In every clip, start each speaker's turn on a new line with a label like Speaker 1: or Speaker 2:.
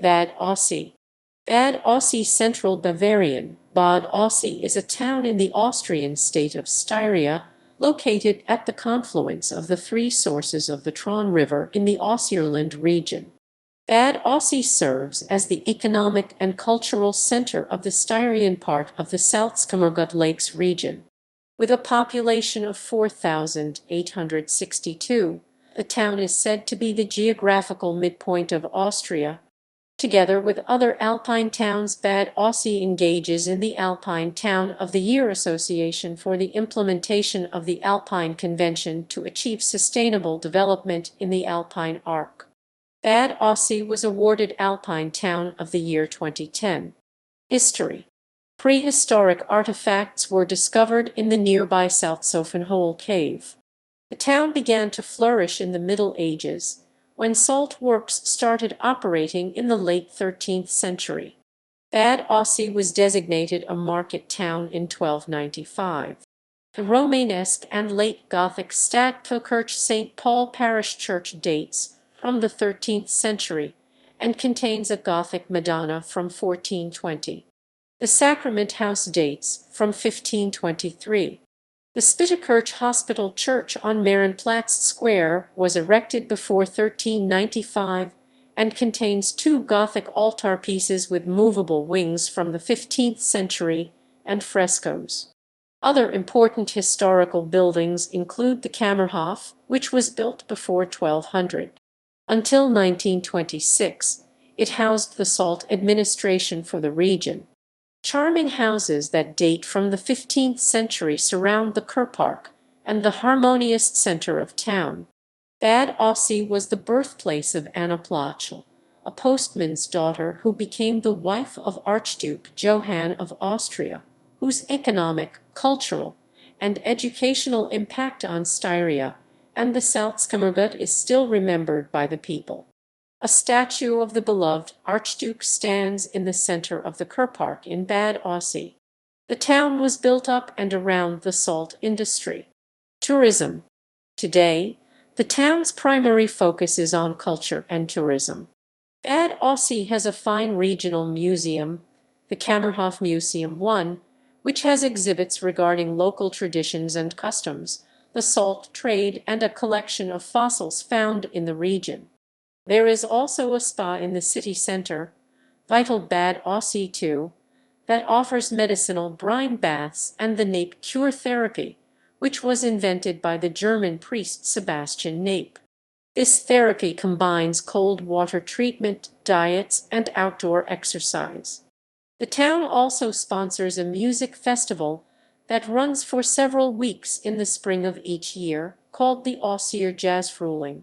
Speaker 1: Bad Aussee. Bad Aussee, Central Bavarian. Bod Aussee is a town in the Austrian state of Styria, located at the confluence of the three sources of the Traun River in the Ausseerland region. Bad Aussee serves as the economic and cultural center of the Styrian part of the Salzkammergut Lakes region. With a population of 4,862, the town is said to be the geographical midpoint of Austria. Together with other Alpine towns, Bad Aussee engages in the Alpine Town of the Year Association for the implementation of the Alpine Convention to achieve sustainable development in the Alpine Arc. Bad Aussee was awarded Alpine Town of the Year 2010. History. Prehistoric artifacts were discovered in the nearby Salzkammergut cave. The town began to flourish in the Middle Ages, when salt works started operating in the late 13th century. Bad Aussee was designated a market town in 1295. The Romanesque and late Gothic Stadtkirche St. Paul parish church dates from the 13th century and contains a Gothic Madonna from 1420. The Sacrament House dates from 1523. The Spittekirche Hospital Church on Marienplatz Square was erected before 1395 and contains two Gothic altar pieces with movable wings from the 15th century and frescoes. Other important historical buildings include the Camerhoff, which was built before 1200. Until 1926, it housed the salt administration for the region. Charming houses that date from the 15th century surround the Kurpark and the harmonious center of town. Bad Aussee was the birthplace of Anna Plötzl, a postman's daughter who became the wife of Archduke Johann of Austria, whose economic, cultural, and educational impact on Styria and the Salzkammergut is still remembered by the people. A statue of the beloved Archduke stands in the center of the Kurpark in Bad Aussee. The town was built up and around the salt industry. Tourism. Today, the town's primary focus is on culture and tourism. Bad Aussee has a fine regional museum, the Camerhoff Museum I, which has exhibits regarding local traditions and customs, the salt trade, and a collection of fossils found in the region. There is also a spa in the city center, Vital Bad Aussee II, that offers medicinal brine baths and the nape cure therapy, which was invented by the German priest Sebastian Nape. This therapy combines cold water treatment, diets, and outdoor exercise. The town also sponsors a music festival that runs for several weeks in the spring of each year, called the Aussier Jazzfrühling.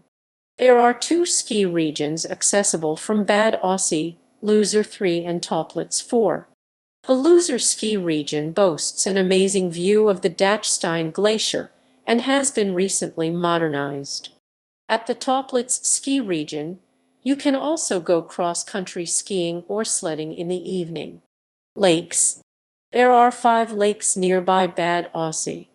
Speaker 1: There are two ski regions accessible from Bad Aussee, Loser 3 and Toplitz 4. The Loser ski region boasts an amazing view of the Dachstein Glacier and has been recently modernized. At the Toplitz ski region, you can also go cross-country skiing or sledding in the evening. Lakes. There are 5 lakes nearby Bad Aussee.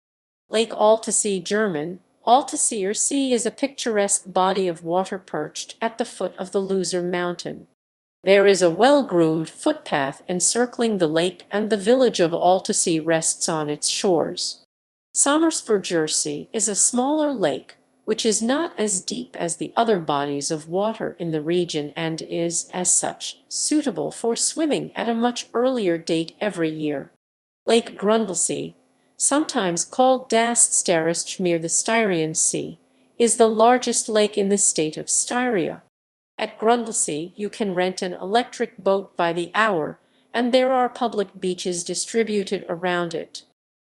Speaker 1: Lake Altsee, German. Altsee Sea is a picturesque body of water perched at the foot of the Loser Mountain. There is a well-groomed footpath encircling the lake, and the village of Altsee rests on its shores. Sommersberger See is a smaller lake, which is not as deep as the other bodies of water in the region and is, as such, suitable for swimming at a much earlier date every year. Lake Grundlessy, sometimes called Das Starest Meer, the Styrian Sea, is the largest lake in the state of Styria. At Grundlessy, you can rent an electric boat by the hour, and there are public beaches distributed around it.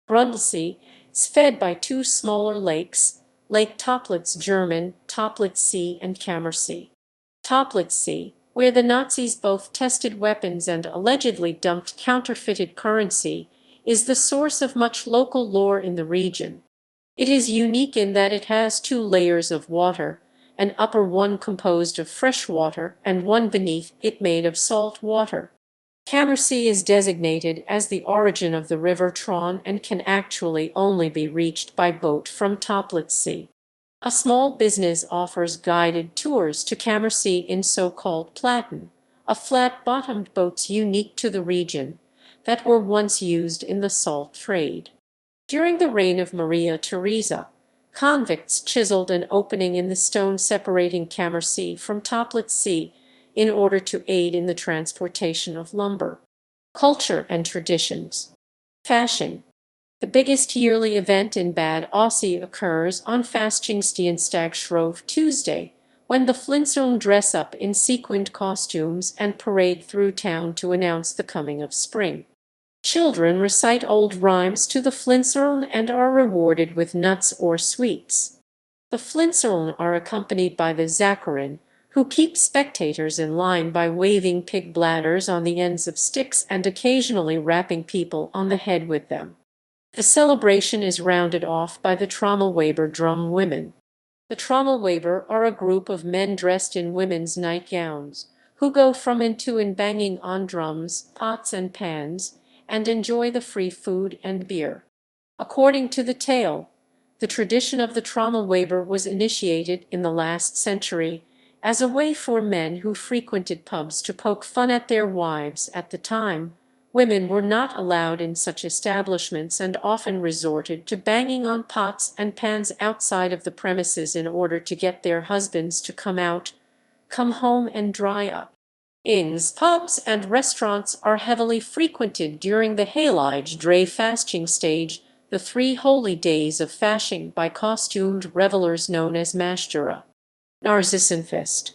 Speaker 1: Grundlessy is fed by 2 smaller lakes, Lake Toplitz, German, Toplitz Sea, and Camersee. Toplitz Sea, where the Nazis both tested weapons and allegedly dumped counterfeited currency, is the source of much local lore in the region. It is unique in that it has 2 layers of water, an upper one composed of fresh water and one beneath it made of salt water. Camersee is designated as the origin of the river Traun and can actually only be reached by boat from Toplitz Sea. A small business offers guided tours to Camersee in so-called Platten, a flat-bottomed boats unique to the region that were once used in the salt trade. During the reign of Maria Theresa, convicts chiseled an opening in the stone separating Camerhoff from Toplitz Sea in order to aid in the transportation of lumber. Culture and traditions. Fashion. The biggest yearly event in Bad Aussee occurs on Fastingstag Shrove Tuesday, when the Flintstones dress up in sequined costumes and parade through town to announce the coming of spring. Children recite old rhymes to the Flintstones and are rewarded with nuts or sweets. The Flintstones are accompanied by the Zaccharin, who keep spectators in line by waving pig bladders on the ends of sticks and occasionally rapping people on the head with them. The celebration is rounded off by the Trommelweber drum women. The Trommelweber are a group of men dressed in women's nightgowns, who go from and to in banging on drums, pots and pans, and enjoy the free food and beer. According to the tale, the tradition of the Trommelweber was initiated in the last century as a way for men who frequented pubs to poke fun at their wives. At the time, women were not allowed in such establishments and often resorted to banging on pots and pans outside of the premises in order to get their husbands to come home and dry up. Inns, pubs, and restaurants are heavily frequented during the Heilige Drei fasting stage, the 3 holy days of fasting, by costumed revelers known as Mashtura. Narzissenfest.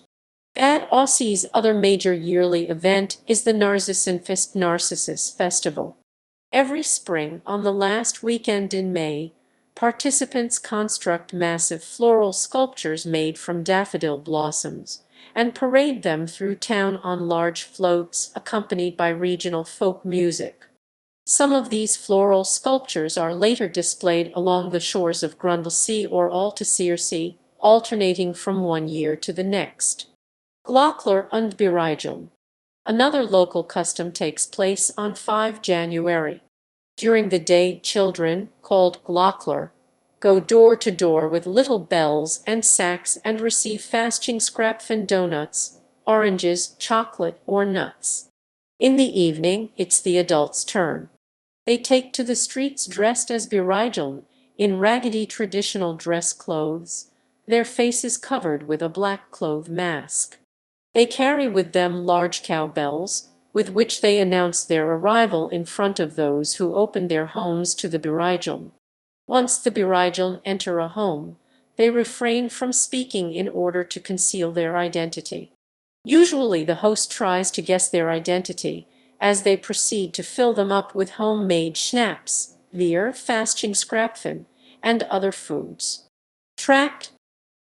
Speaker 1: Bad Aussee's other major yearly event is the Narzissenfest Narcissus Festival. Every spring, on the last weekend in May, participants construct massive floral sculptures made from daffodil blossoms and parade them through town on large floats accompanied by regional folk music. Some of these floral sculptures are later displayed along the shores of Grundlessy or Aussee, alternating from one year to the next. Glockler and Burigel. Another local custom takes place on 5 January. During the day, children, called Glockler, go door to door with little bells and sacks and receive fasting scraps and donuts, oranges, chocolate, or nuts. In the evening, it's the adults' turn. They take to the streets dressed as Burigel, in raggedy traditional dress clothes, their faces covered with a black cloth mask. They carry with them large cowbells, with which they announce their arrival in front of those who open their homes to the Burigel. Once the Burigel enter a home, they refrain from speaking in order to conceal their identity. Usually the host tries to guess their identity as they proceed to fill them up with homemade schnapps, beer, fasting scrapfen, and other foods. Tract.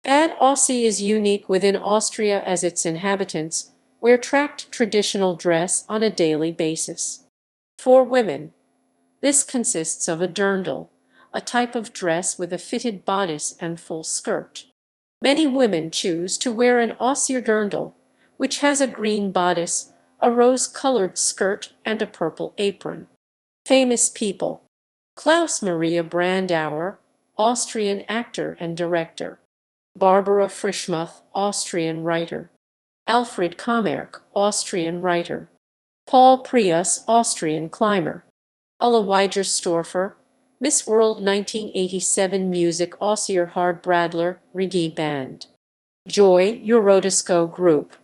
Speaker 1: Bad Aussee is unique within Austria as its inhabitants wear tracked traditional dress on a daily basis. For women, this consists of a dirndl, a type of dress with a fitted bodice and full skirt. Many women choose to wear an Aussier dirndl, which has a green bodice, a rose-colored skirt, and a purple apron. Famous people. Klaus Maria Brandauer, Austrian actor and director. Barbara Frischmuth, Austrian writer. Alfred Kammerhoff, Austrian writer. Paul Prius, Austrian climber. Ulla Weigerstorfer, Miss World 1987 Music Aussier Hard Bradler, Rigi Band. Joy, Eurodisco Group.